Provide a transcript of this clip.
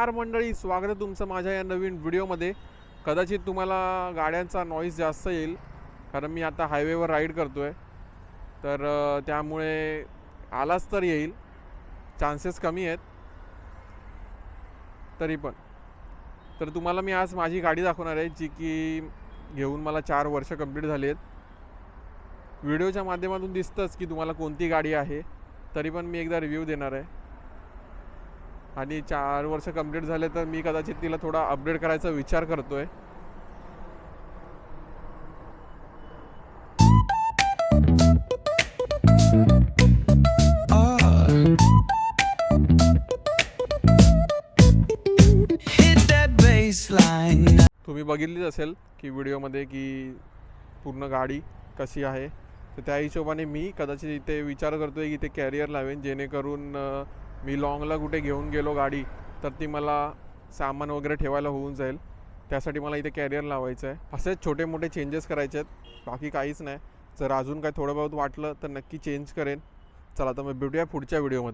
नमस्कार मंडळी, स्वागत आहे तुमचं माझ्या या नवीन व्हिडिओमध्ये। कदाचित तुम्हाला गाड्यांचा नॉईज जास्त येईल कारण मी आता हायवेवर राईड करतोय, तर त्यामुळे आलाच तर येईल, चान्सेस कमी आहेत तरी पण। तर तुम्हाला मी आज माझी गाडी दाखवणार आहे जी की घेऊन मला 4 वर्ष कंप्लीट झाली आहेत। व्हिडिओच्या माध्यमातून दिसतंच की तुम्हाला कोणती गाडी आहे, तरी पण मी एकदा रिव्ह्यू देणार आहे। आणि 4 वर्ष कंप्लीट झाले तर मी कदाचित तिला थोडा अपडेट करायचा विचार करतोय। तुम्ही बघितलीच असेल की व्हिडिओमध्ये की पूर्ण गाडी कशी आहे, तर त्या हिशोबाने मी कदाचित इथे विचार करतोय की इथे कॅरियर लावेन, जेणेकरून मी लॉंगला कुठे घेऊन गेलो गाडी तर ती मला सामान वगैरे ठेवायला होऊन जाईल। त्यासाठी मला इथे कॅरियर लावायचं आहे। असेच छोटे मोठे चेंजेस करायचे आहेत, बाकी काहीच नाही। जर अजून काय थोडं बहुत वाटलं तर नक्की चेंज करेन। चला तर मग भेटूया पुढच्या व्हिडिओमध्ये।